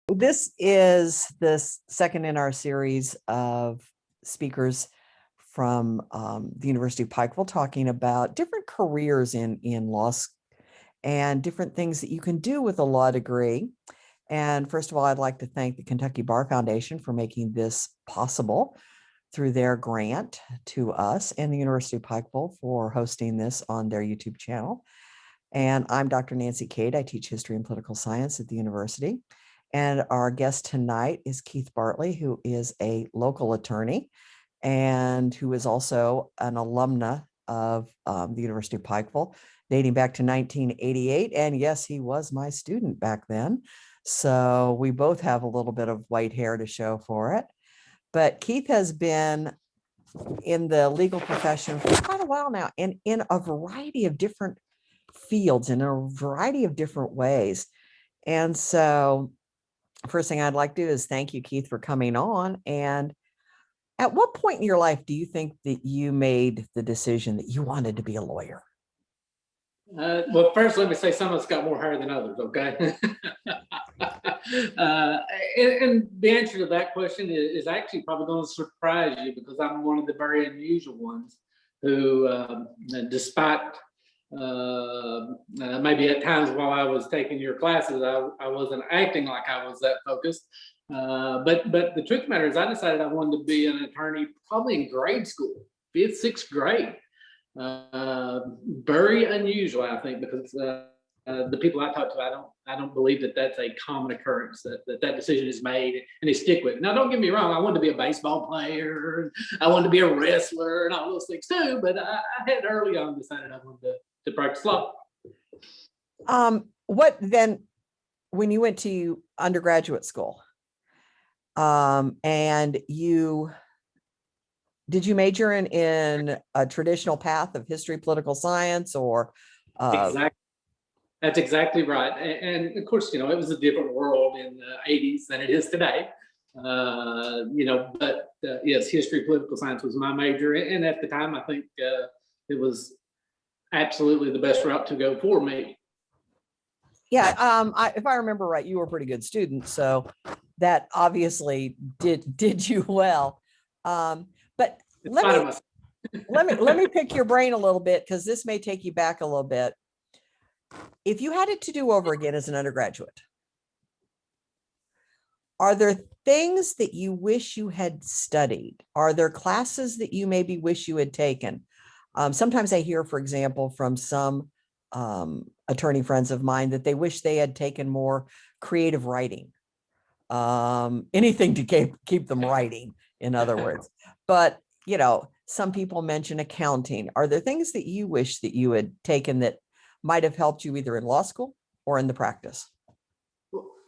This is the second in our series of speakers from the University of Pikeville talking about different careers in law and different things that you can do with a law degree. And first of all, I'd like to thank the Kentucky Bar Foundation for making this possible through their grant to us, and the University of Pikeville for hosting this on their YouTube channel. And I'm Dr. Nancy Cade. I teach history and political science at the university. And our guest tonight is Keith Bartley, who is a local attorney and who is also an alumna of the University of Pikeville, dating back to 1988. And yes, he was my student back then. So we both have a little bit of white hair to show for it. But Keith has been in the legal profession for quite a while now, and in a variety of different fields, in a variety of different ways. And so first thing I'd like to do is thank you, Keith, for coming on. And at what point in your life do you think that you made the decision that you wanted to be a lawyer? Well, first, let me say some of us got more hair than others, okay? And the answer to that question is actually probably going to surprise you, because I'm one of the very unusual ones who, despite maybe at times while I was taking your classes, I wasn't acting like I was that focused. But the truth of the matter is, I decided I wanted to be an attorney probably in grade school, 5th, 6th grade. Very unusual, I think, because the people I talk to, I don't believe that that's a common occurrence, that decision is made and they stick with it. Now, don't get me wrong, I wanted to be a baseball player, I wanted to be a wrestler and all those things too, but I had early on decided I wanted to practice law. What then, when you went to undergraduate school, and did you major in a traditional path of history, political science, or? Exactly. That's exactly right. And of course, it was a different world in the 80s than it is today. But yes, history, political science was my major. And at the time, I think it was absolutely the best route to go for me. Yeah, if I remember right, you were a pretty good student, so that obviously did you well. But let me pick your brain a little bit, because this may take you back a little bit. If you had it to do over again as an undergraduate, are there things that you wish you had studied? Are there classes that you maybe wish you had taken? Sometimes I hear, for example, from some attorney friends of mine that they wish they had taken more creative writing, anything to keep them writing, in other words. But, some people mention accounting. Are there things that you wish that you had taken that might have helped you either in law school or in the practice?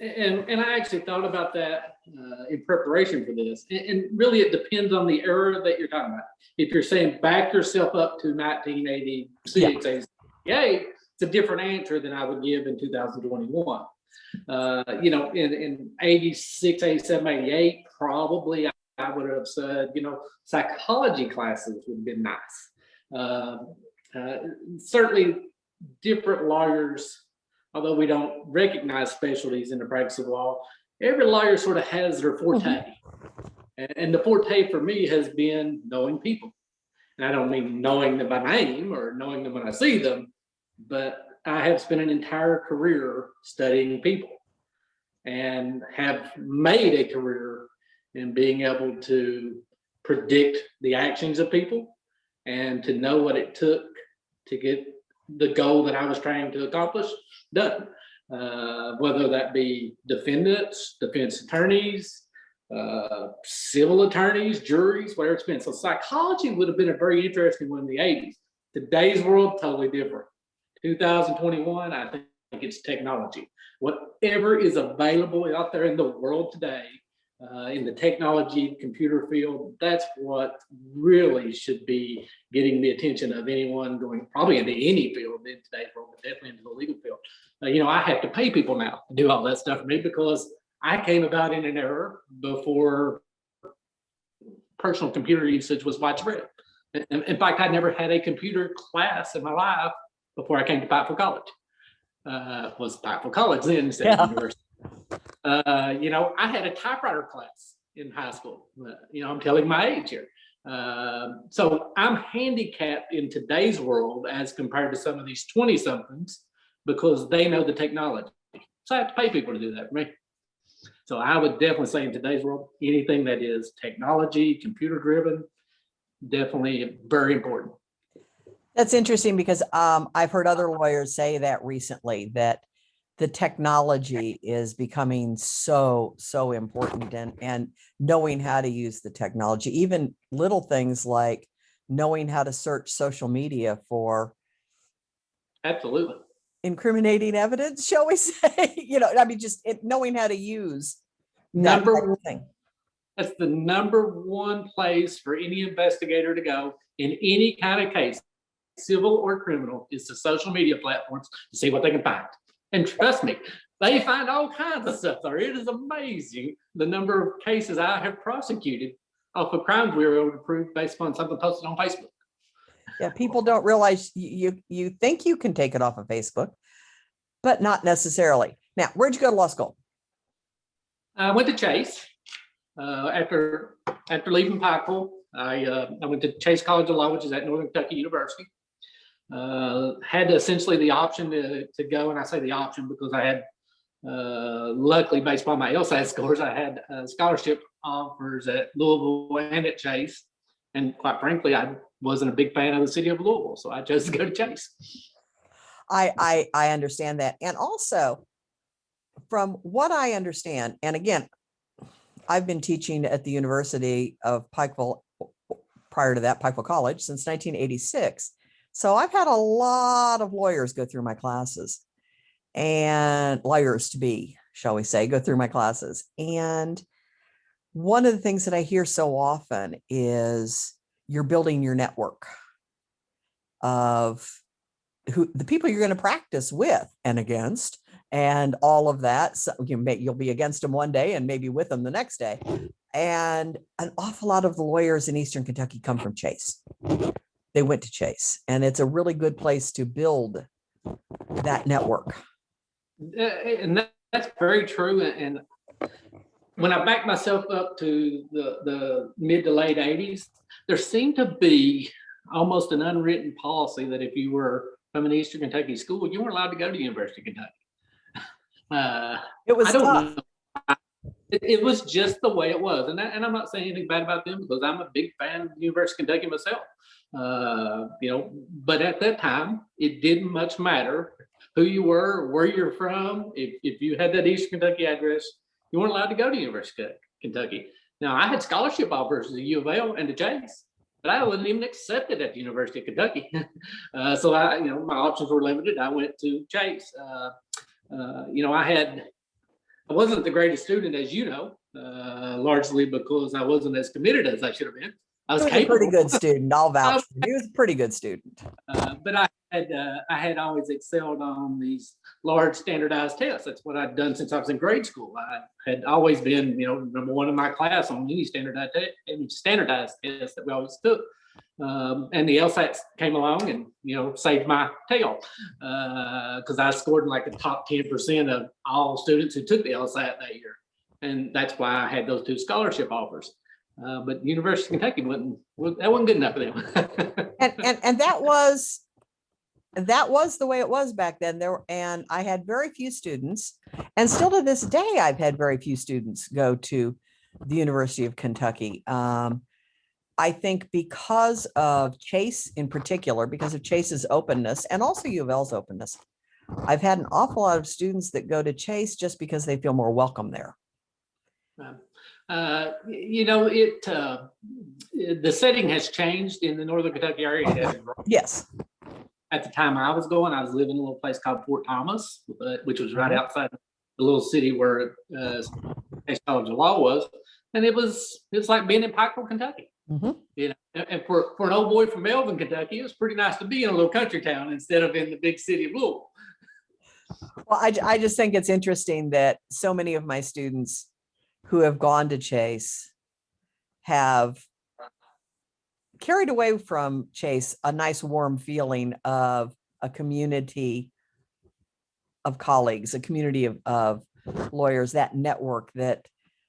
And I actually thought about that in preparation for this. And really, it depends on the era that you're talking about. If you're saying back yourself up to 1986, yeah. It's a different answer than I would give in 2021. In 86, 87, 88, probably I would have said, psychology classes would have been nice. Certainly, different lawyers, although we don't recognize specialties in the practice of law, every lawyer sort of has their forte. Mm-hmm. And the forte for me has been knowing people. And I don't mean knowing them by name or knowing them when I see them, but I have spent an entire career studying people and have made a career in being able to predict the actions of people and to know what it took to get the goal that I was trying to accomplish done, whether that be defendants, defense attorneys, civil attorneys, juries, whatever it's been. So psychology would have been a very interesting one in the 80s. Today's world, totally different. 2021, I think it's technology. Whatever is available out there in the world today, in the technology, computer field, that's what really should be getting the attention of anyone going probably into any field in today's world, but definitely into the legal field. I have to pay people now to do all that stuff for me, because I came about in an era before personal computer usage was widespread. In fact, I never had a computer class in my life before I came to Pikeville College. Was Pikeville College then instead of university. I had a typewriter class in high school. I'm telling my age here. So I'm handicapped in today's world as compared to some of these 20 somethings because they know the technology. So I have to pay people to do that for me. So I would definitely say in today's world, anything that is technology, computer driven, definitely very important. That's interesting because I've heard other lawyers say that recently, that the technology is becoming so important, and knowing how to use the technology, even little things like knowing how to search social media for Absolutely. incriminating evidence, shall we say? Just knowing how to use that type Number of thing. That's the number one place for any investigator to go in any kind of case, civil or criminal, is the social media platforms to see what they can find. And trust me, they find all kinds of stuff there. It is amazing the number of cases I have prosecuted off of crimes we were able to prove based upon something posted on Facebook. Yeah, people don't realize you think you can take it off of Facebook, but not necessarily. Now, where'd you go to law school? I went to Chase. After leaving Pikeville, I went to Chase College of Law, which is at Northern Kentucky University. Had essentially the option to go, and I say the option because I had, luckily, based upon my LSAT scores, I had scholarship offers at Louisville and at Chase. And quite frankly, I wasn't a big fan of the city of Louisville, so I chose to go to Chase. I understand that. And also, from what I understand, and again, I've been teaching at the University of Pikeville, prior to that, Pikeville College, since 1986. So I've had a lot of lawyers go through my classes, and lawyers to be, shall we say, go through my classes. And one of the things that I hear so often is you're building your network of the people you're going to practice with and against, and all of that. So you'll be against them one day and maybe with them the next day. And an awful lot of the lawyers in Eastern Kentucky come from Chase. They went to Chase, and it's a really good place to build that network. And that's very true. And when I back myself up to the mid to late 80s, there seemed to be almost an unwritten policy that if you were from an Eastern Kentucky school, you weren't allowed to go to the University of Kentucky. It was tough. It was just the way it was. And I'm not saying anything bad about them because I'm a big fan of the University of Kentucky myself. But at that time, it didn't much matter who you were, where you're from. If you had that Eastern Kentucky address, you weren't allowed to go to University of Kentucky. Now, I had scholarship offers to the U of L and to Chase, but I wasn't even accepted at the University of Kentucky. So my options were limited. I went to Chase. I wasn't the greatest student, as you know, largely because I wasn't as committed as I should have been. I was a pretty good student. I'll vouch for you. He was a pretty good student. But I had always excelled on these large standardized tests. That's what I'd done since I was in grade school. I had always been, number one in my class on any standardized test that we always took. And the LSAT came along and saved my tail because I scored in like the top 10% of all students who took the LSAT that year, and that's why I had those two scholarship offers. But University of Kentucky wasn't good enough for them. and that was the way it was back then. And I had very few students, and still to this day, I've had very few students go to the University of Kentucky. I think because of Chase in particular, because of Chase's openness and also U of L's openness, I've had an awful lot of students that go to Chase just because they feel more welcome there. The setting has changed in the Northern Kentucky area. Yes. At the time I was going, I was living in a little place called Fort Thomas, which was right outside the little city where Chase College of Law was, and it's like being in Pikeville, Kentucky. Mm-hmm. And for an old boy from Melvin, Kentucky, it was pretty nice to be in a little country town instead of in the big city of Louisville. Well, I just think it's interesting that so many of my students who have gone to Chase have carried away from Chase a nice warm feeling of a community of colleagues, a community of lawyers, that network that,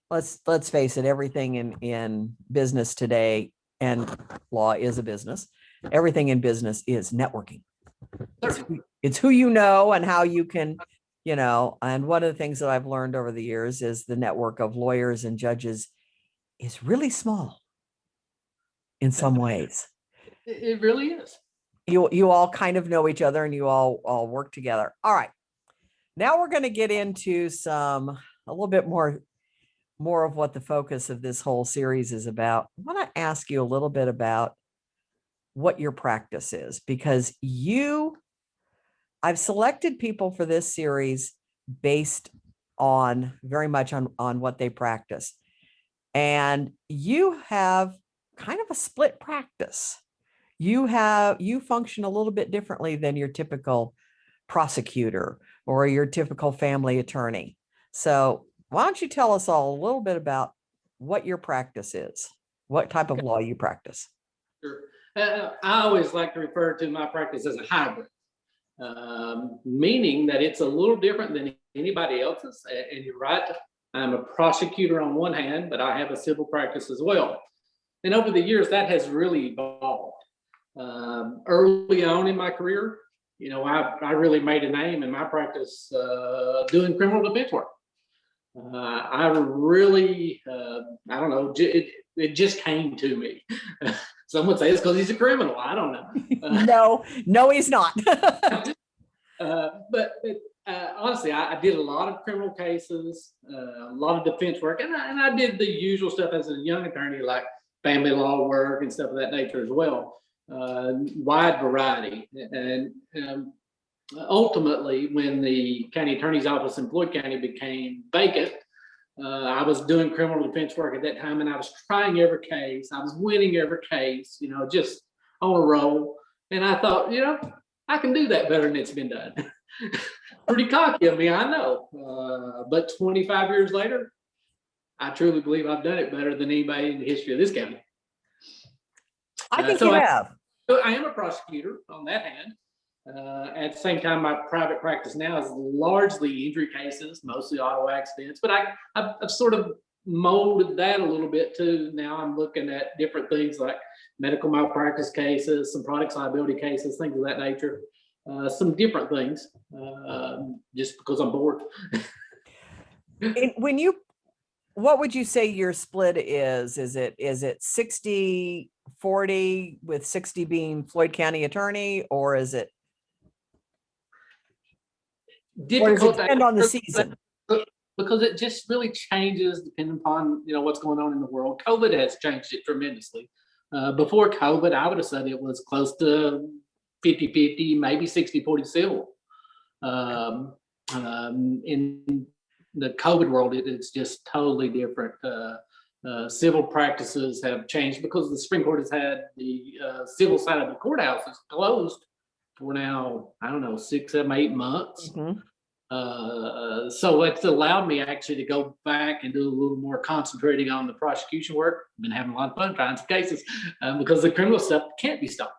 let's face it, everything in business today, and law is a business, everything in business is networking. It's who you know and how you can, and one of the things that I've learned over the years is the network of lawyers and judges is really small in some ways. It really is. You all kind of know each other and you all work together. All right. Now we're going to get into a little bit more of what the focus of this whole series is about. I want to ask you a little bit about what your practice is, because I've selected people for this series based on very much on what they practice. And you have kind of a split practice. You function a little bit differently than your typical prosecutor or your typical family attorney. So why don't you tell us all a little bit about what your practice is, what type of law you practice? Sure. I always like to refer to my practice as a hybrid, meaning that it's a little different than anybody else's. And you're right, I'm a prosecutor on one hand, but I have a civil practice as well. And over the years, that has really evolved. Early on in my career, I really made a name in my practice doing criminal defense work. I really, I don't know, it just came to me. Some would say it's because he's a criminal. I don't know. No, he's not. But honestly, I did a lot of criminal cases, a lot of defense work, and I did the usual stuff as a young attorney, like family law work and stuff of that nature as well. Wide variety. And ultimately, when the county attorney's office in Floyd County became vacant, I was doing criminal defense work at that time, and I was trying every case. I was winning every case, just on a roll. And I thought, I can do that better than it's been done. Pretty cocky of me, I know. But 25 years later, I truly believe I've done it better than anybody in the history of this county. I think you have. I am a prosecutor on that hand. At the same time, my private practice now is largely injury cases, mostly auto accidents, but I've sort of molded that a little bit too. Now I'm looking at different things like medical malpractice cases, some products liability cases, things of that nature, some different things, just because I'm bored. What would you say your split is? Is it 60-40 with 60 being Floyd County attorney, or is it? Or does it depend on the season? Because it just really changes depending upon what's going on in the world. COVID has changed it tremendously. Before COVID, I would have said it was close to 50-50, maybe 60-40 civil. In the COVID world, it's just totally different. Civil practices have changed because the Supreme Court has had the civil side of the courthouses closed for now, I don't know, 6, 7, 8 months. Mm-hmm. So it's allowed me actually to go back and do a little more concentrating on the prosecution work. I've been having a lot of fun trying some cases because the criminal stuff can't be stopped.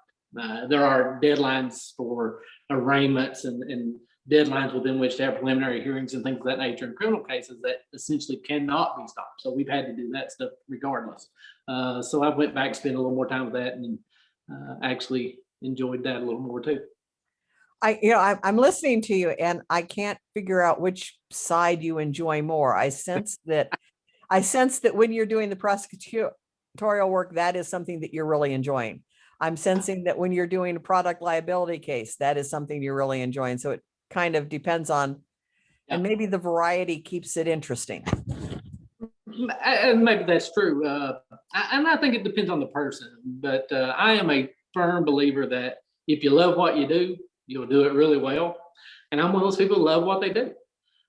There are deadlines for arraignments and deadlines within which to have preliminary hearings and things of that nature in criminal cases that essentially cannot be stopped. So we've had to do that stuff regardless. So I went back, spent a little more time with that, and actually enjoyed that a little more too. I'm listening to you and I can't figure out which side you enjoy more. I sense that when you're doing the prosecutorial work, that is something that you're really enjoying. I'm sensing that when you're doing a product liability case, that is something you're really enjoying. So it kind of depends on, and maybe the variety keeps it interesting. And maybe that's true. And I think it depends on the person, but I am a firm believer that if you love what you do, you'll do it really well. And I'm one of those people who love what they do.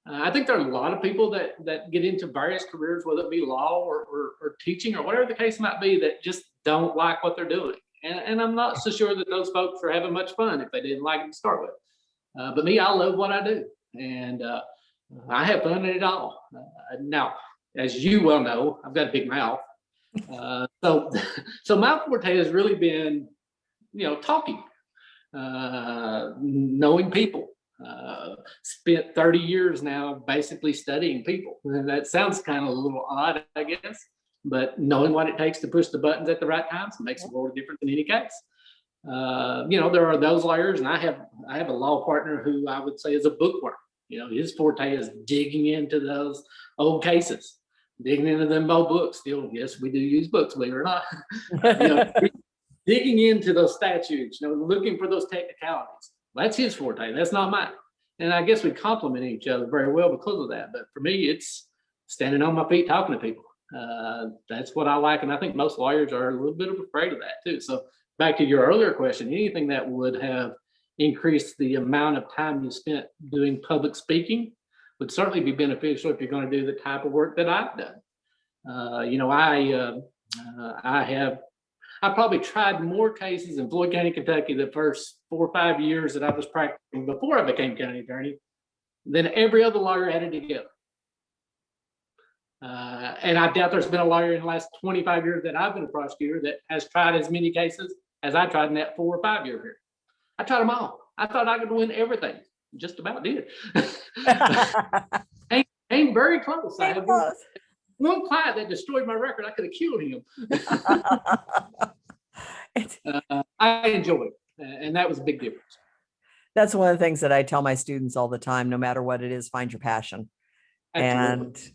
I think there are a lot of people that get into various careers, whether it be law or teaching or whatever the case might be, that just don't like what they're doing. And I'm not so sure that those folks are having much fun if they didn't like it to start with. But me, I love what I do. And I have fun in it all. Now, as you well know, I've got a big mouth. So my forte has really been, talking, knowing people, Spent 30 years now basically studying people. And that sounds kind of a little odd, I guess, but knowing what it takes to push the buttons at the right times makes a world of difference in any case. There are those lawyers, and I have a law partner who I would say is a bookworm. His forte is digging into those old cases, digging into them old books. Still, yes, we do use books, believe it or not. Digging into those statutes, looking for those technicalities. That's his forte. That's not mine. And I guess we complement each other very well because of that. But for me, it's standing on my feet, talking to people. That's what I like. And I think most lawyers are a little bit afraid of that too. So back to your earlier question, anything that would have increased the amount of time you spent doing public speaking would certainly be beneficial if you're going to do the type of work that I've done. I probably tried more cases in Floyd County, Kentucky, the first 4 or 5 years that I was practicing before I became county attorney than every other lawyer added together. And I doubt there's been a lawyer in the last 25 years that I've been a prosecutor that has tried as many cases as I tried in that 4 or 5 year period. I tried them all. I thought I could win everything. Just about did. Came very close. I have one client that destroyed my record. I could have killed him. I enjoy it, and that was a big difference. That's one of the things that I tell my students all the time. No matter what it is, find your passion. Absolutely.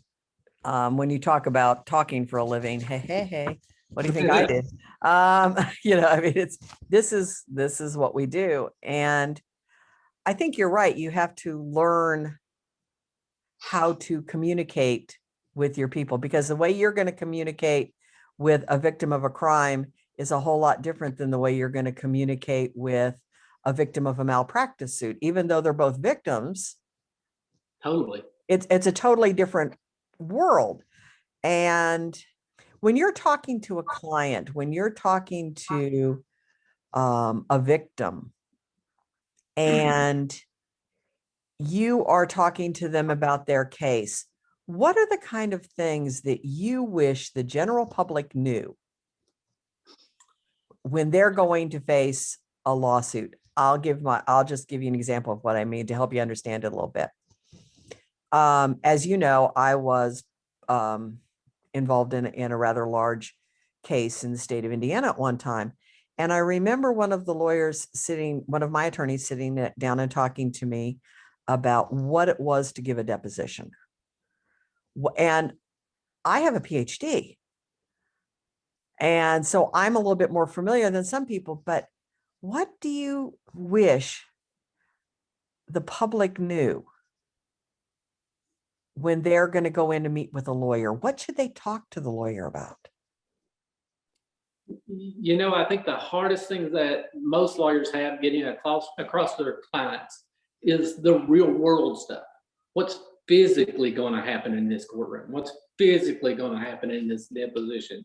And when you talk about talking for a living, hey, what do you think I did? This is what we do, and I think you're right. You have to learn how to communicate with your people, because the way you're going to communicate with a victim of a crime is a whole lot different than the way you're going to communicate with a victim of a malpractice suit, even though they're both victims. Totally. It's a totally different world. And when you're talking to a client, when you're talking to a victim, and you are talking to them about their case, what are the kind of things that you wish the general public knew when they're going to face a lawsuit? I'll just give you an example of what I mean to help you understand it a little bit. As you know, I was involved in a rather large case in the state of Indiana at one time. And I remember one of my attorneys sitting down and talking to me about what it was to give a deposition. And I have a PhD. And so I'm a little bit more familiar than some people, but what do you wish the public knew when they're going to go in to meet with a lawyer? What should they talk to the lawyer about? I think the hardest thing that most lawyers have getting across their clients is the real world stuff. What's physically going to happen in this courtroom? What's physically going to happen in this deposition?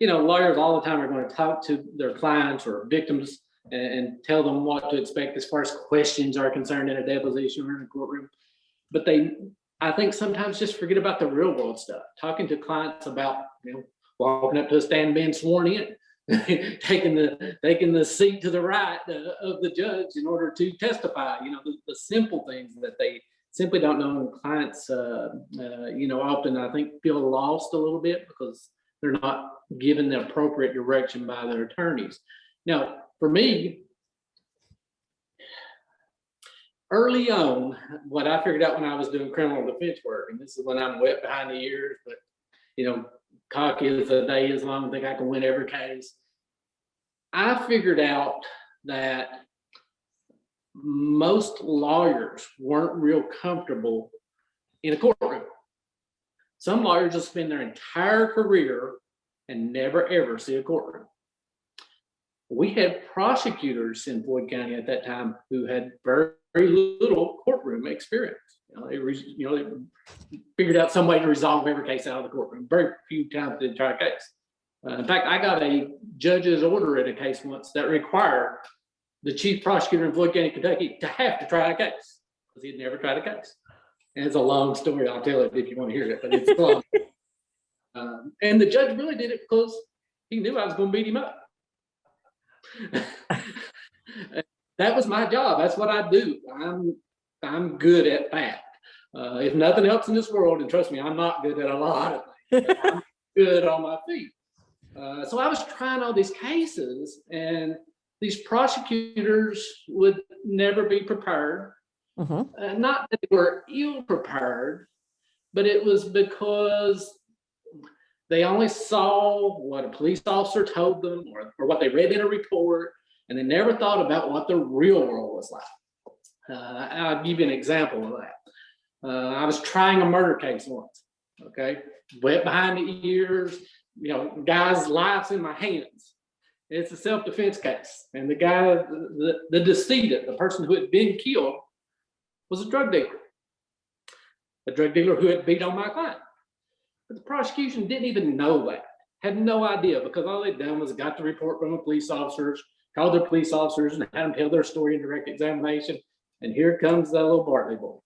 Lawyers all the time are going to talk to their clients or victims and tell them what to expect as far as questions are concerned in a deposition or in a courtroom. But I think sometimes just forget about the real world stuff. Talking to clients about, walking up to a stand and being sworn in, taking the seat to the right of the judge in order to testify. The simple things that they simply don't know. And clients, often I think feel lost a little bit because they're not given the appropriate direction by their attorneys. Now, for me, early on, what I figured out when I was doing criminal defense work, and this is when I'm wet behind the ears, but cocky as a day is long, I think I can win every case. I figured out that most lawyers weren't real comfortable in a courtroom. Some lawyers will spend their entire career and never ever see a courtroom. We had prosecutors in Floyd County at that time who had very, very little courtroom experience. They figured out some way to resolve every case out of the courtroom. Very few times did try a case. In fact, I got a judge's order in a case once that required the chief prosecutor in Floyd County, Kentucky, to have to try a case because he had never tried a case. And it's a long story. I'll tell it if you want to hear it, but it's long. And the judge really did it because he knew I was going to beat him up. that was my job. That's what I do. I'm good at that. If nothing else in this world, and trust me, I'm not good at a lot of things, but I'm good on my feet. So I was trying all these cases, and these prosecutors would never be prepared. Not that they were ill prepared, but it was because they only saw what a police officer told them, or what they read in a report, and they never thought about what the real world was like. I'll give you an example of that. I was trying a murder case once. Okay, wet behind the ears, guy's life's in my hands. It's a self-defense case, and the guy, the decedent, the person who had been killed, was a drug dealer who had beat on my client. But the prosecution didn't even know that, had no idea, because all they'd done was got the report from the police officers, called the police officers, and had them tell their story in direct examination. And here comes the little Bartley boy.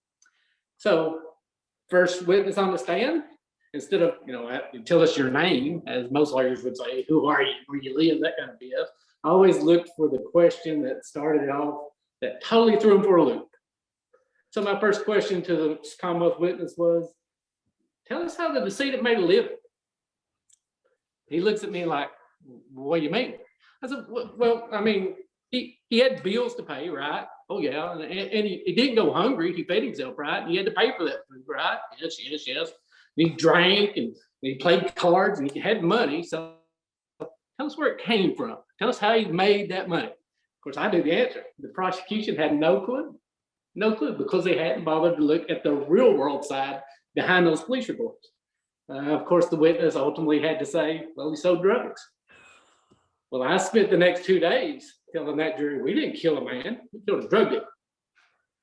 So, first witness on the stand, instead of, tell us your name, as most lawyers would say, who are you, where you live, that kind of BS. I always looked for the question that started it off, that totally threw him for a loop. So my first question to the Commonwealth witness was, tell us how the decedent made a living. He looks at me like, what do you mean? I said, well, I mean, he had bills to pay, right? Oh yeah, and he didn't go hungry. He fed himself, right? And he had to pay for that food, right? Yes. And he drank and he played cards and he had money. So tell us where it came from. Tell us how he made that money. Of course, I knew the answer. The prosecution had no clue, because they hadn't bothered to look at the real world side behind those police reports. Of course, the witness ultimately had to say, well, he sold drugs. Well, I spent the next 2 days telling that jury, we didn't kill a man, we killed a drug dealer.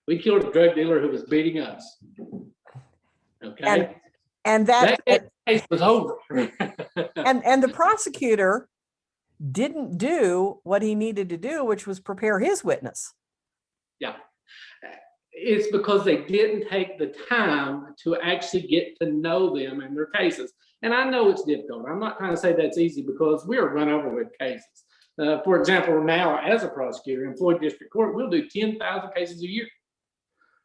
We killed a drug dealer who was beating us. Okay. And that case was over. and the prosecutor didn't do what he needed to do, which was prepare his witness. Yeah. It's because they didn't take the time to actually get to know them and their cases. And I know it's difficult. I'm not trying to say that's easy, because we are run over with cases. For example, now as a prosecutor in Floyd District Court, we'll do 10,000 cases a year.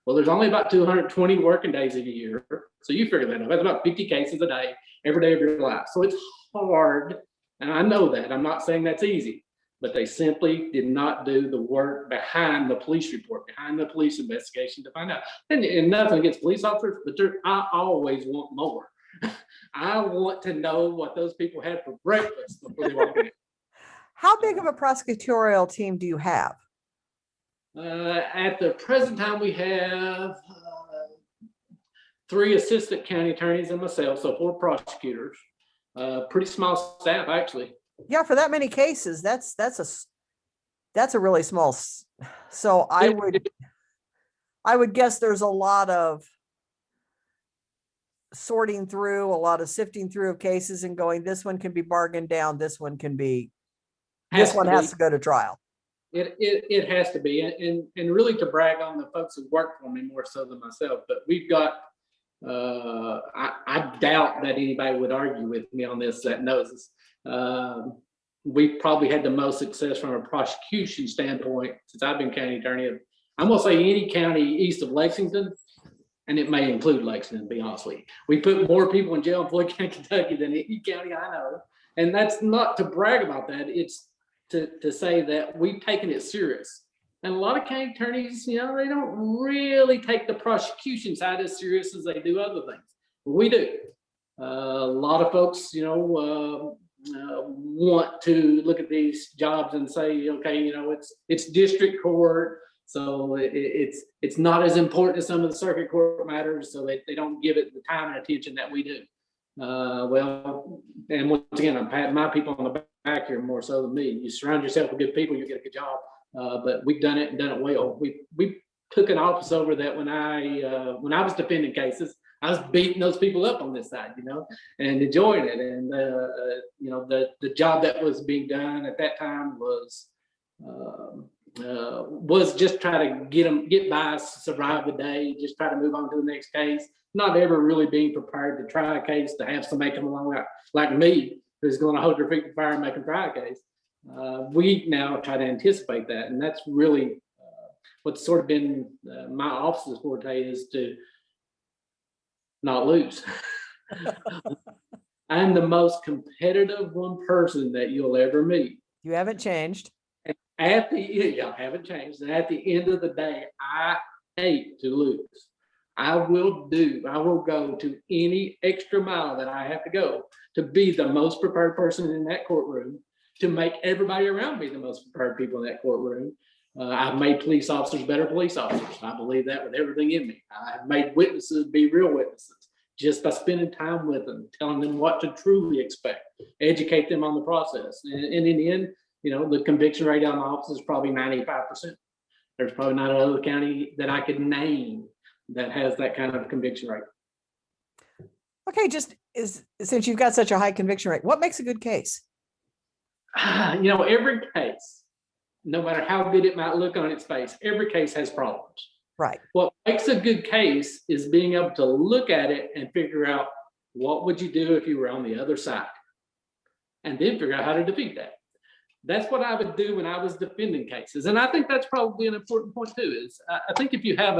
Well, there's only about 220 working days in a year. So you figure that out. That's about 50 cases a day, every day of your life. So it's hard. And I know that. I'm not saying that's easy. But they simply did not do the work behind the police report, behind the police investigation to find out. And nothing against police officers, but I always want more. I want to know what those people had for breakfast before they walk in. How big of a prosecutorial team do you have? At the present time, we have 3 assistant county attorneys and myself, so 4 prosecutors. Pretty small staff, actually. Yeah, for that many cases, that's a really small. So I would guess there's a lot of sorting through, a lot of sifting through of cases and going, this one can be bargained down, this one can be, this one has to go to trial. It has to be, and really to brag on the folks who work for me more so than myself, but we've got, I doubt that anybody would argue with me on this that knows us. We've probably had the most success from a prosecution standpoint since I've been county attorney. I'm gonna say any county east of Lexington, and it may include Lexington, to be honest with you. We put more people in jail in Floyd County, Kentucky than any county I know. And that's not to brag about that. It's to say that we've taken it serious. And a lot of county attorneys, they don't really take the prosecution side as serious as they do other things. But we do. A lot of folks, want to look at these jobs and say, okay, it's district court, so it's not as important as some of the circuit court matters, so they don't give it the time and attention that we do. Well, and once again, I'm patting my people on the back here more so than me. You surround yourself with good people, you get a good job. But we've done it and done it well. We took an office over that when I was defending cases, I was beating those people up on this side, and enjoying it. And the job that was being done at that time was just try to get by, survive the day, just try to move on to the next case. Not ever really being prepared to try a case, to have somebody come along like me, who's going to hold their feet to the fire and make them try a case. We now try to anticipate that, and that's really what's sort of been my office's forte is to not lose. I'm the most competitive one person that you'll ever meet. You haven't changed. At the yeah, I haven't changed. And at the end of the day, I hate to lose. I will go to any extra mile that I have to go to be the most prepared person in that courtroom, to make everybody around me the most prepared people in that courtroom. I've made police officers better police officers. I believe that with everything in me. I've made witnesses be real witnesses just by spending time with them, telling them what to truly expect, educate them on the process. And in the end, you know, the conviction rate on my office is probably 95%. There's probably not another county that I could name that has that kind of conviction rate. Okay, since you've got such a high conviction rate, what makes a good case? You know, every case, no matter how good it might look on its face, every case has problems. Right. What makes a good case is being able to look at it and figure out what would you do if you were on the other side, and then figure out how to defeat that. That's what I would do when I was defending cases. And I think that's probably an important point too, is I think if you have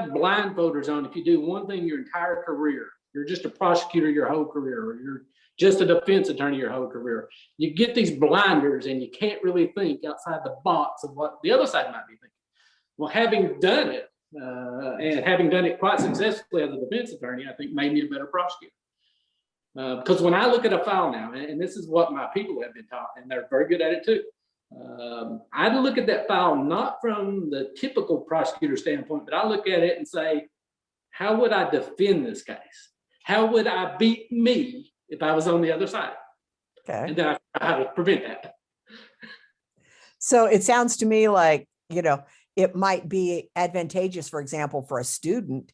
blindfolders on, if you do one thing your entire career, you're just a prosecutor your whole career, or you're just a defense attorney your whole career, you get these blinders and you can't really think outside the box of what the other side might be thinking. Well, having done it, and having done it quite successfully as a defense attorney, I think made me a better prosecutor. Because when I look at a file now, and this is what my people have been taught, and they're very good at it too, I look at that file not from the typical prosecutor standpoint, but I look at it and say, how would I defend this case? How would I beat me if I was on the other side? Okay. And then I try to prevent that. So it sounds to me like, you know, it might be advantageous, for example, for a student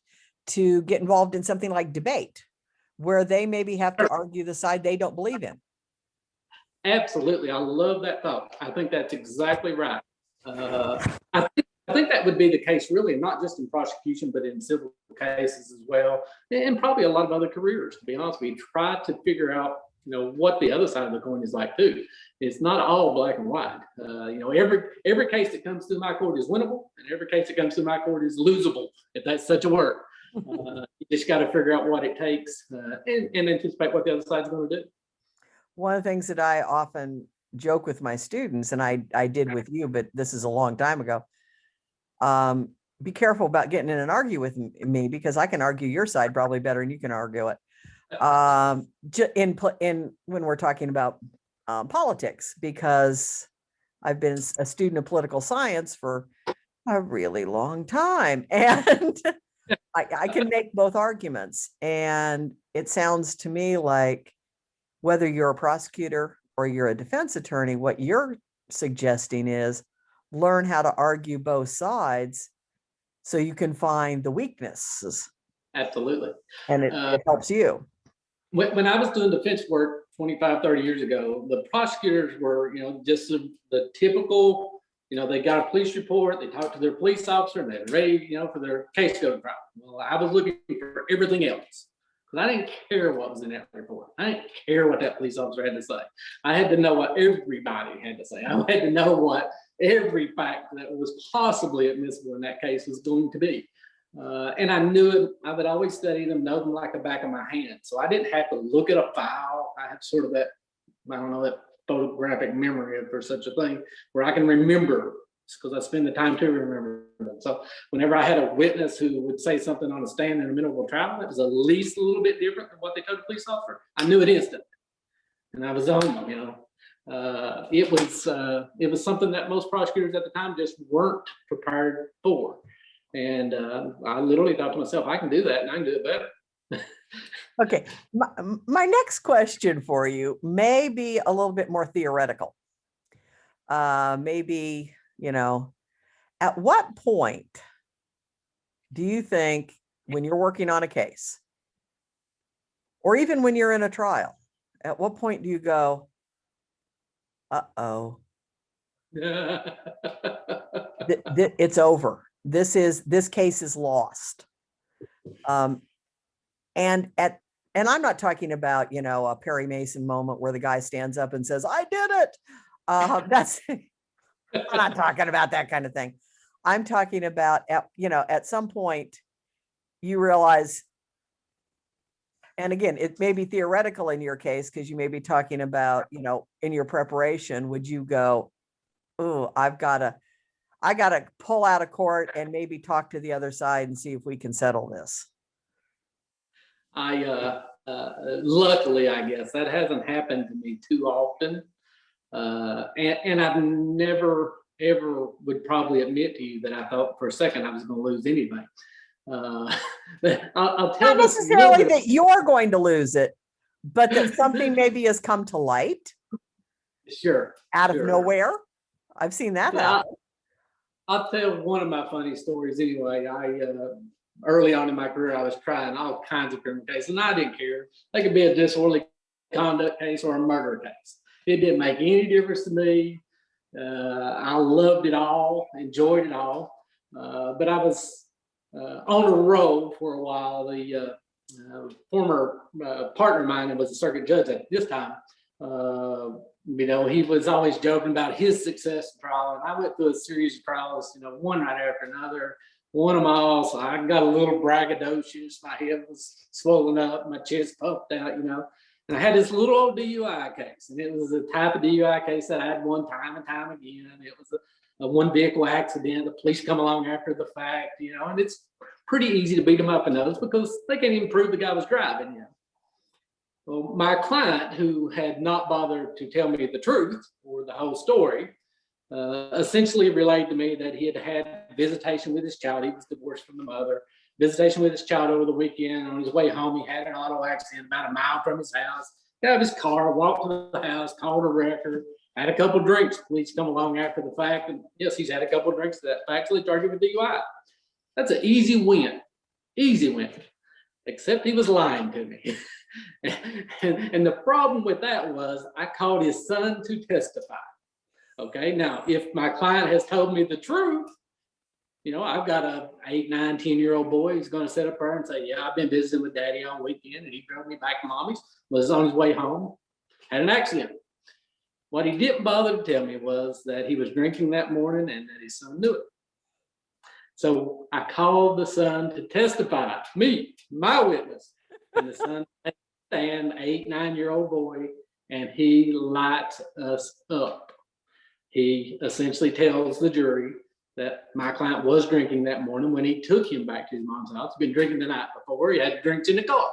to get involved in something like debate, where they maybe have to argue the side they don't believe in. Absolutely. I love that thought. I think that's exactly right. I think that would be the case really, not just in prosecution, but in civil cases as well. And probably a lot of other careers, to be honest with you. Try to figure out, you know, what the other side of the coin is like too. It's not all black and white. You know, every case that comes through my court is winnable, and every case that comes through my court is losable, if that's such a word. You just got to figure out what it takes, and anticipate what the other side's going to do. One of the things that I often joke with my students, and I did with you, but this is a long time ago, be careful about getting in an argue with me, because I can argue your side probably better than you can argue it. In when we're talking about politics, because I've been a student of political science for a really long time, and I can make both arguments. And it sounds to me like, whether you're a prosecutor or you're a defense attorney, what you're suggesting is learn how to argue both sides so you can find the weaknesses. Absolutely. And it helps you. When I was doing defense work 25, 30 years ago, the prosecutors were, you know, just the typical, you know, they got a police report, they talked to their police officer, and they're ready, you know, for their case to go to trial. Well, I was looking for everything else. I didn't care what was in that report. I didn't care what that police officer had to say. I had to know what everybody had to say. I had to know what every fact that was possibly admissible in that case was going to be. And I knew it. I would always study them, know them like the back of my hand. So I didn't have to look at a file. I had sort of that, I don't know, that photographic memory for such a thing, where I can remember, because I spend the time to remember them. So whenever I had a witness who would say something on a stand in the middle of a trial that was at least a little bit different than what they told the police officer, I knew it instantly, and I was on them. You know, it was something that most prosecutors at the time just weren't prepared for, and I literally thought to myself, I can do that, and I can do it better. Okay, my next question for you may be a little bit more theoretical. Maybe, you know, at what point do you think, when you're working on a case, or even when you're in a trial, at what point do you go, uh-oh, it's over. This case is lost. And I'm not talking about, you know, a Perry Mason moment where the guy stands up and says, I did it. That's I'm not talking about that kind of thing. I'm talking about, at some point you realize, and again, it may be theoretical in your case, because you may be talking about, in your preparation, would you go, oh, I got to pull out of court and maybe talk to the other side and see if we can settle this? Luckily, I guess that hasn't happened to me too often. And I've never, ever would probably admit to you that I thought for a second I was going to lose anyway. I'll tell Not this necessarily that you're going to lose it, but that something maybe has come to light. Sure. Out of nowhere. I've seen that happen. I'll tell one of my funny stories anyway. Early on in my career, I was trying all kinds of criminal cases, and I didn't care. They could be a disorderly conduct case or a murder case. It didn't make any difference to me. I loved it all, enjoyed it all. But I was on a roll for a while. The former partner of mine, and was a circuit judge at this time, he was always joking about his success in trial. And I went through a series of trials, one right after another, won them all. So I got a little braggadocious. My head was swollen up, my chest puffed out, And I had this little old DUI case, and it was the type of DUI case that I had won time and time again. It was a one vehicle accident. The police come along after the fact, and it's pretty easy to beat them up in those because they can't even prove the guy was driving. Well, my client, who had not bothered to tell me the truth or the whole story, essentially relayed to me that he had had visitation with his child. He was divorced from the mother. Visitation with his child over the weekend. On his way home, he had an auto accident about a mile from his house. Got out of his car, walked to the house, called a wrecker, had a couple of drinks. Police come along after the fact, and yes, he's had a couple of drinks. That factually charged him with DUI. That's an easy win. Except he was lying to me. and the problem with that was I called his son to testify. Okay, now if my client has told me the truth, I've got a 8, 9, 10-year-old boy who's going to sit up there and say, yeah, I've been visiting with daddy on weekend, and he drove me back to mommy's, was on his way home, had an accident. What he didn't bother to tell me was that he was drinking that morning and that his son knew it. So I called the son to testify, me, my witness, and the son stand, 8, 9-year-old boy, and he lights us up. He essentially tells the jury that my client was drinking that morning when he took him back to his mom's house. He'd been drinking the night before. He had drinks in the car.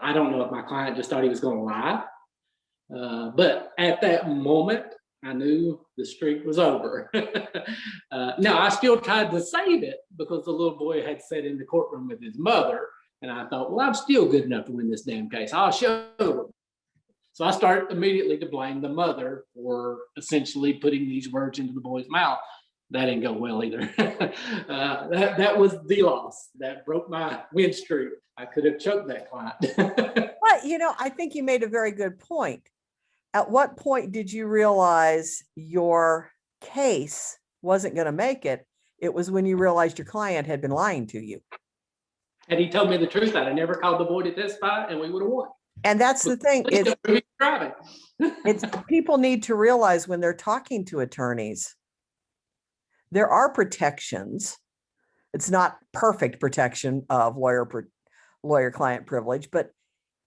I don't know if my client just thought he was going to lie. But at that moment, I knew the streak was over. Now, I still tried to save it because the little boy had sat in the courtroom with his mother. And I thought, well, I'm still good enough to win this damn case. I'll show him. So I started immediately to blame the mother for essentially putting these words into the boy's mouth. That didn't go well either. That was the loss. That broke my win streak. I could have choked that client. But, I think you made a very good point. At what point did you realize your case wasn't going to make it? It was when you realized your client had been lying to you. Had he told me the truth, I'd have never called the boy to testify, and we would have won. And that's the thing. It's people need to realize when they're talking to attorneys, there are protections. It's not perfect protection of lawyer-client privilege, but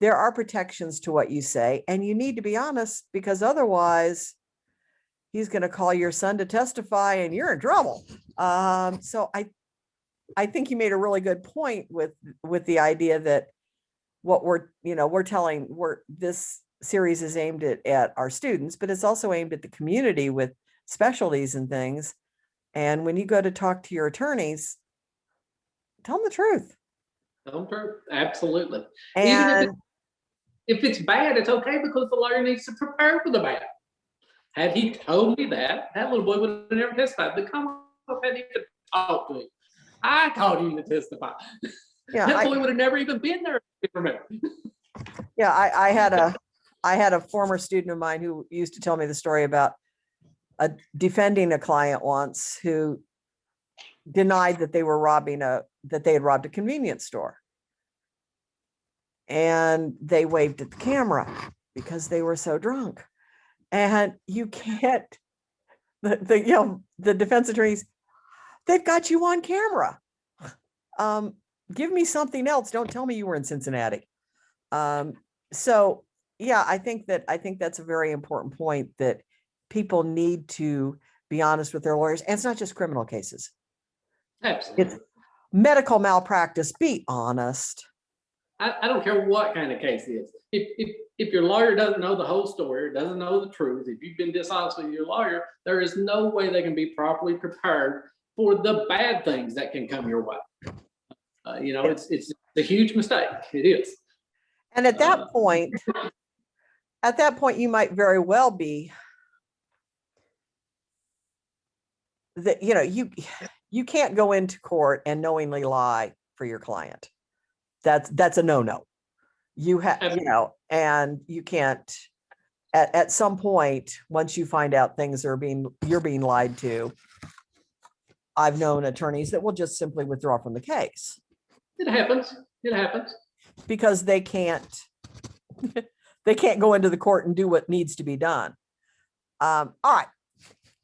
there are protections to what you say, and you need to be honest, because otherwise he's going to call your son to testify and you're in trouble. So I think you made a really good point with the idea that what this series is aimed at our students, but it's also aimed at the community with specialties and things. And when you go to talk to your attorneys, tell them the truth. Tell them the truth. Absolutely. And even if it's bad, it's okay because the lawyer needs to prepare for the bad. Had he told me that little boy would have never testified. But come on, had he talked to him. I called him to testify. Yeah, that boy would have never even been there. Yeah, I had a former student of mine who used to tell me the story about defending a client once who denied that they had robbed a convenience store. And they waved at the camera because they were so drunk. And you can't the defense attorneys, they've got you on camera. Give me something else. Don't tell me you were in Cincinnati. So yeah, I think that's a very important point, that people need to be honest with their lawyers. And it's not just criminal cases. Absolutely. It's medical malpractice. Be honest. I don't care what kind of case it is. If your lawyer doesn't know the whole story, doesn't know the truth, if you've been dishonest with your lawyer, there is no way they can be properly prepared for the bad things that can come your way. It's a huge mistake. It is. And at that point, you might very well be that, you can't go into court and knowingly lie for your client. That's a no-no. You have, and you can't, at some point, once you find out you're being lied to, I've known attorneys that will just simply withdraw from the case. It happens. Because they can't go into the court and do what needs to be done. All right.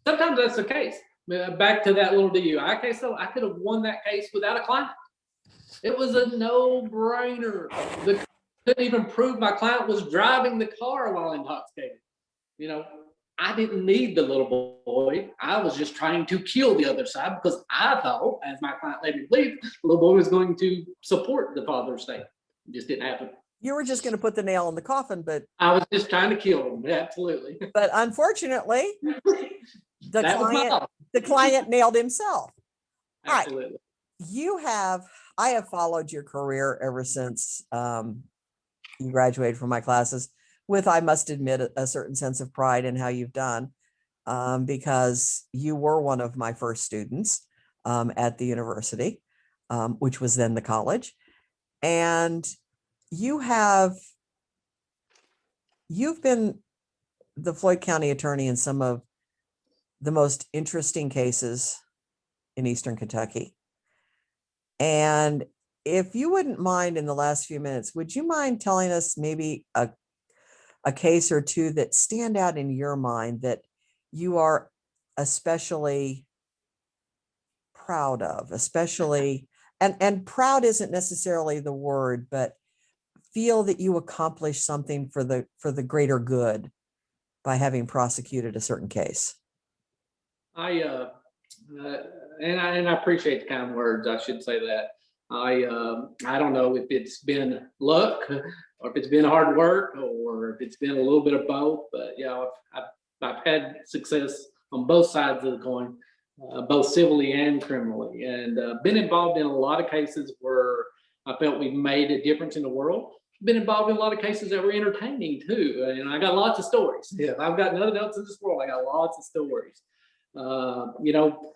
Sometimes that's the case. Back to that little DUI case, though, I could have won that case without a client. It was a no-brainer. Couldn't even prove my client was driving the car while intoxicated. I didn't need the little boy. I was just trying to kill the other side, because I thought, as my client later believed, the little boy was going to support the father's state. It just didn't happen. You were just going to put the nail in the coffin, but I was just trying to kill him. Absolutely. But unfortunately, the client nailed himself. Absolutely. All right. I have followed your career ever since you graduated from my classes, with, I must admit, a certain sense of pride in how you've done, because you were one of my first students at the university, which was then the college. And you've been the Floyd County attorney in some of the most interesting cases in Eastern Kentucky. And if you wouldn't mind, in the last few minutes, would you mind telling us maybe a case or two that stand out in your mind that you are especially proud of, and proud isn't necessarily the word, but feel that you accomplished something for the greater good by having prosecuted a certain case? I appreciate the kind words. I should say that. I don't know if it's been luck, or if it's been hard work, or if it's been a little bit of both. But I've had success on both sides of the coin, both civilly and criminally, and been involved in a lot of cases where I felt we made a difference in the world. Been involved in a lot of cases that were entertaining too, and I got lots of stories. Yeah, I've got nothing else in this world. I got lots of stories.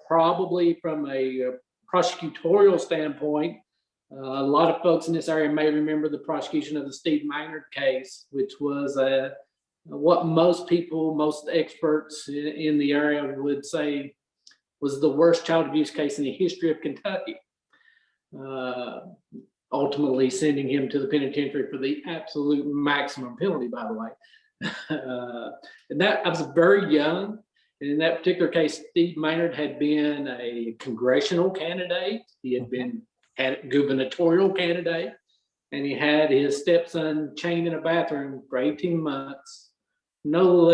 Probably from a prosecutorial standpoint, a lot of folks in this area may remember the prosecution of the Steve Maynard case, which was what most experts in the area would say was the worst child abuse case in the history of Kentucky. Ultimately sending him to the penitentiary for the absolute maximum penalty, by the way. And that, I was very young. And in that particular case, Steve Maynard had been a congressional candidate. He had been a gubernatorial candidate, and he had his stepson chained in a bathroom for 18 months, no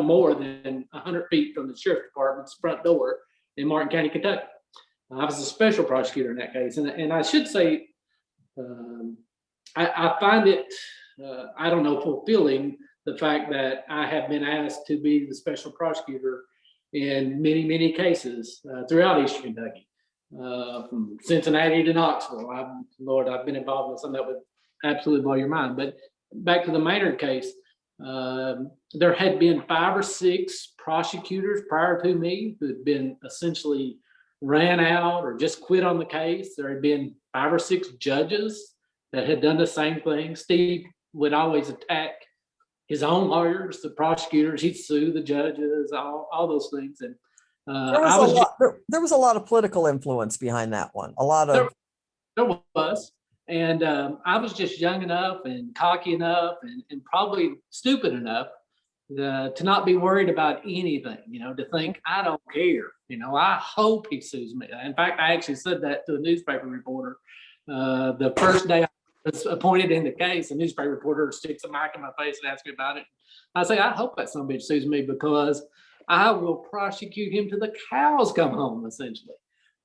more than 100 feet from the sheriff's department's front door in Martin County, Kentucky. I was a special prosecutor in that case. And I should say, I find it, fulfilling, the fact that I have been asked to be the special prosecutor in many, many cases throughout Eastern Kentucky, from Cincinnati to Knoxville. I've been involved in some that would absolutely blow your mind. But back to the Maynard case, there had been 5 or 6 prosecutors prior to me who had been essentially ran out or just quit on the case. There had been 5 or 6 judges that had done the same thing. Steve would always attack his own lawyers, the prosecutors. He'd sue the judges, all those things. And there was a lot of political influence behind that one. There was. And I was just young enough and cocky enough and probably stupid enough to not be worried about anything, to think, I don't care. I hope he sues me. In fact, I actually said that to a newspaper reporter the first day I was appointed in the case. A newspaper reporter sticks a mic in my face and asks me about it. I say, I hope that son of a bitch sues me, because I will prosecute him till the cows come home, essentially.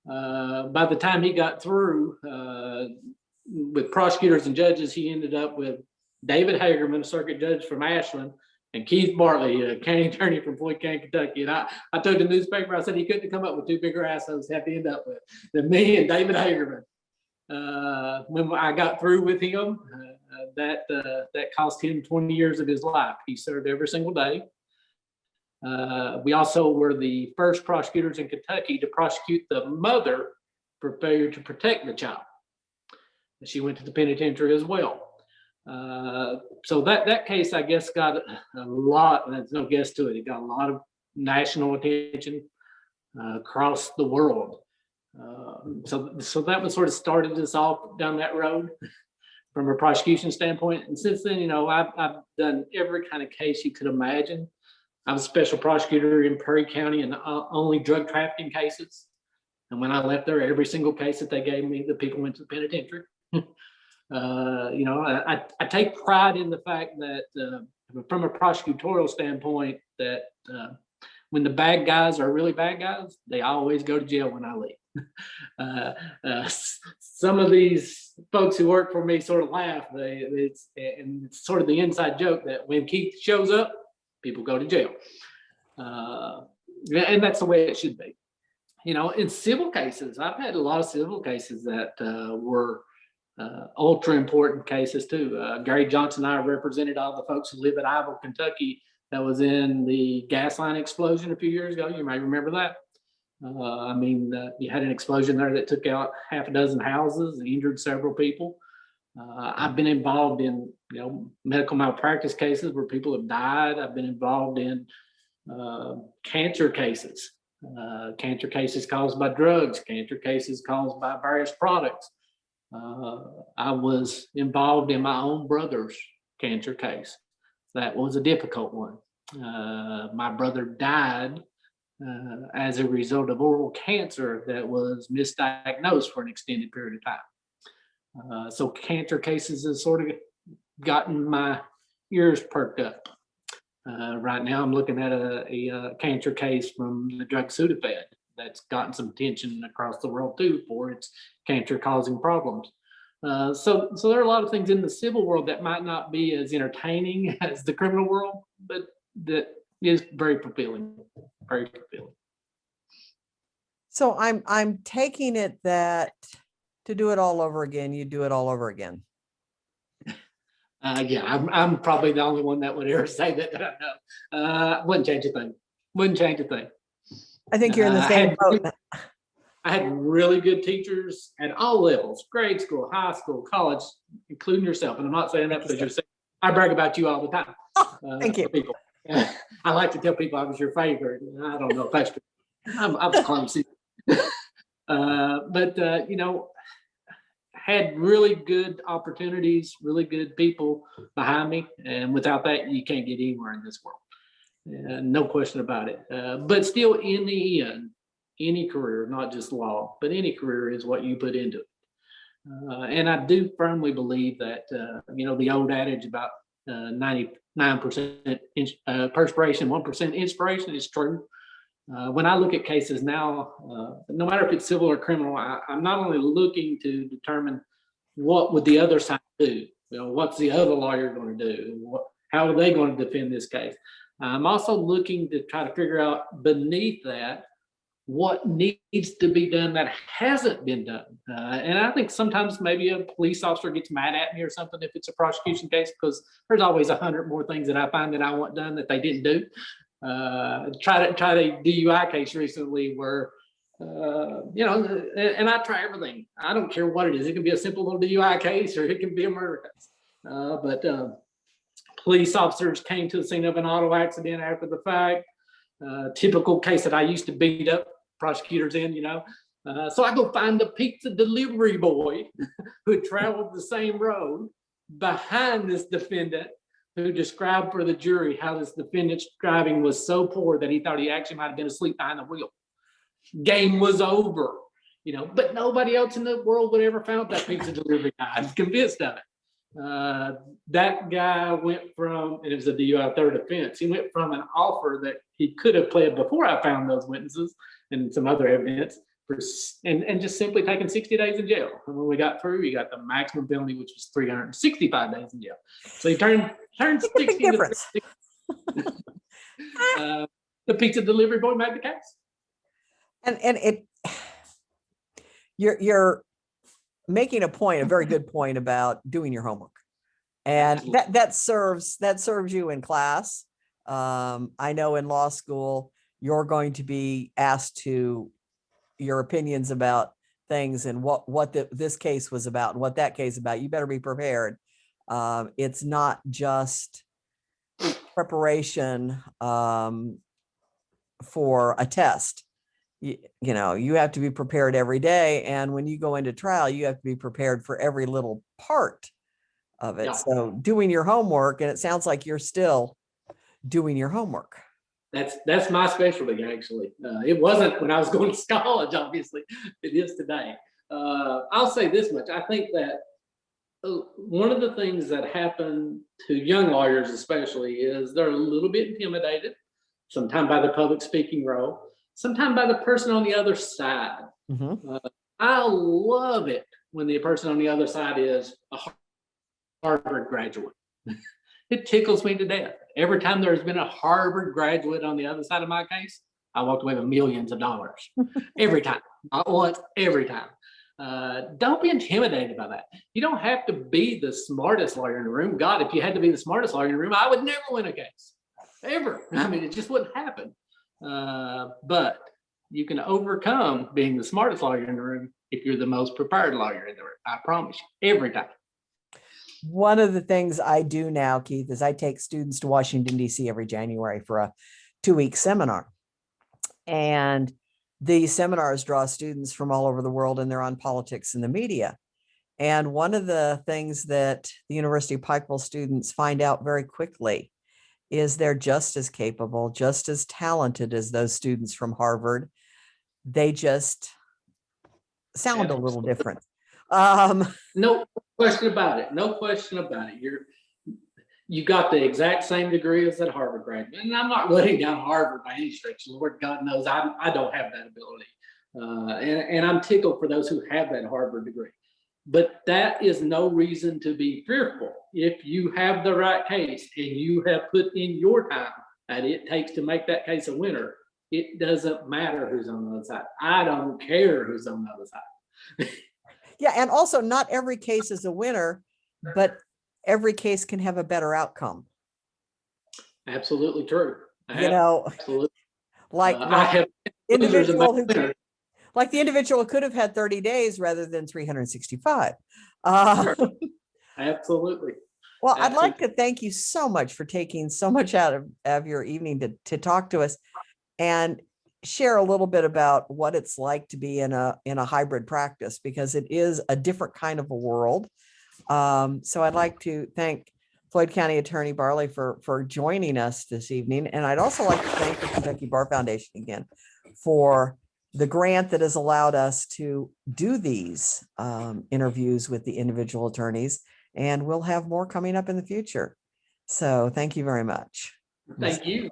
By the time he got through with prosecutors and judges, he ended up with David Hagerman, a circuit judge from Ashland, and Keith Bartley, a county attorney from Floyd County, Kentucky. And I told the newspaper, I said he couldn't have come up with two bigger assholes to have to end up with than me and David Hagerman. When I got through with him, that cost him 20 years of his life. He served every single day. We also were the first prosecutors in Kentucky to prosecute the mother for failure to protect the child. She went to the penitentiary as well. So that case, I guess, got a lot, and there's no guess to it, it got a lot of national attention across the world. So that was sort of started us off down that road from a prosecution standpoint. And since then, I've done every kind of case you could imagine. I was a special prosecutor in Perry County and only drug trafficking cases. And when I left there, every single case that they gave me, the people went to the penitentiary. I take pride in the fact that from a prosecutorial standpoint, that when the bad guys are really bad guys, they always go to jail when I leave. Some of these folks who work for me sort of laugh. It's sort of the inside joke that when Keith shows up, people go to jail. And that's the way it should be. In civil cases, I've had a lot of civil cases that were ultra important cases too. Gary Johnson and I represented all the folks who live at Iville, Kentucky, that was in the gas line explosion a few years ago. You may remember that. You had an explosion there that took out half a dozen houses and injured several people. I've been involved in medical malpractice cases where people have died. I've been involved in cancer cases caused by drugs, cancer cases caused by various products. I was involved in my own brother's cancer case. That was a difficult one. My brother died as a result of oral cancer that was misdiagnosed for an extended period of time. So cancer cases has sort of gotten my ears perked up. Right now I'm looking at a cancer case from the drug Sudafed that's gotten some attention across the world too for its cancer causing problems. So there are a lot of things in the civil world that might not be as entertaining as the criminal world, but that is very fulfilling, very fulfilling. So I'm taking it that to do it all over again, you do it all over again. Yeah, I'm probably the only one that would ever say that I know. Wouldn't change a thing. Wouldn't change a thing. I think you're in the same boat. I had really good teachers at all levels, grade school, high school, college, including yourself. And I'm not saying that because you're saying, I brag about you all the time. Oh, thank you. People. I like to tell people I was your favorite. I don't know if that's true. I was clumsy. But had really good opportunities, really good people behind me. And without that, you can't get anywhere in this world. No question about it. But still, in the end, any career, not just law, but any career is what you put into it. And I do firmly believe that, the old adage about 99% perspiration, 1% inspiration is true. When I look at cases now, no matter if it's civil or criminal, I'm not only looking to determine what would the other side do, what's the other lawyer going to do, how are they going to defend this case. I'm also looking to try to figure out beneath that what needs to be done that hasn't been done. And I think sometimes maybe a police officer gets mad at me or something if it's a prosecution case, because there's always 100 more things that I find that I want done that they didn't do. Tried a DUI case recently where, and I try everything. I don't care what it is. It can be a simple little DUI case or it can be a murder case. But police officers came to the scene of an auto accident after the fact. Typical case that I used to beat up prosecutors in, So I go find the pizza delivery boy who traveled the same road behind this defendant who described for the jury how this defendant's driving was so poor that he thought he actually might have been asleep behind the wheel. Game was over, you know, but nobody else in the world would ever found that pizza delivery guy. I'm convinced of it. That guy went from, and it was a DUI third offense. He went from an offer that he could have pled before I found those witnesses and some other evidence, and just simply taking 60 days in jail. And when we got through, he got the maximum penalty, which was 365 days in jail. So he turned 60. Big difference. The pizza delivery boy made the case. And it, you're making a point, a very good point about doing your homework, and that serves you in class. I know in law school you're going to be asked to your opinions about things and what this case was about and what that case about. You better be prepared. It's not just preparation for a test. You know, you have to be prepared every day. And when you go into trial, you have to be prepared for every little part of it. Yeah. So doing your homework, and it sounds like you're still doing your homework. That's my specialty, actually. It wasn't when I was going to college, obviously. It is today. I'll say this much. I think that one of the things that happen to young lawyers especially is they're a little bit intimidated, sometimes by the public speaking role, sometimes by the person on the other side. Mm-hmm. I love it when the person on the other side is a Harvard graduate. It tickles me to death. Every time there's been a Harvard graduate on the other side of my case, I walked away with millions of dollars. Every time. Not once, every time. Don't be intimidated by that. You don't have to be the smartest lawyer in the room. God, if you had to be the smartest lawyer in the room, I would never win a case. Ever. I mean, it just wouldn't happen. But you can overcome being the smartest lawyer in the room if you're the most prepared lawyer in the room. I promise you, every time. One of the things I do now, Keith, is I take students to Washington, D.C. every January for a 2-week seminar. And these seminars draw students from all over the world, and they're on politics and the media. And one of the things that the University of Pikeville students find out very quickly is they're just as capable, just as talented as those students from Harvard. They just sound a little different. No question about it. No question about it. You got the exact same degree as that Harvard graduate. And I'm not letting down Harvard by any stretch. Lord God knows I don't have that ability. And I'm tickled for those who have that Harvard degree. But that is no reason to be fearful. If you have the right case and you have put in your time that it takes to make that case a winner, it doesn't matter who's on the other side. I don't care who's on the other side. Yeah, and also not every case is a winner, but every case can have a better outcome. Absolutely true. You know, absolutely. Like the individual who could have had 30 days rather than 365. Sure. Absolutely. Well, I'd like to thank you so much for taking so much out of your evening to talk to us and share a little bit about what it's like to be in a hybrid practice, because it is a different kind of a world. So I'd like to thank Floyd County Attorney Bartley for joining us this evening. And I'd also like to thank the Kentucky Bar Foundation again for the grant that has allowed us to do these interviews with the individual attorneys. And we'll have more coming up in the future. So thank you very much. Thank you.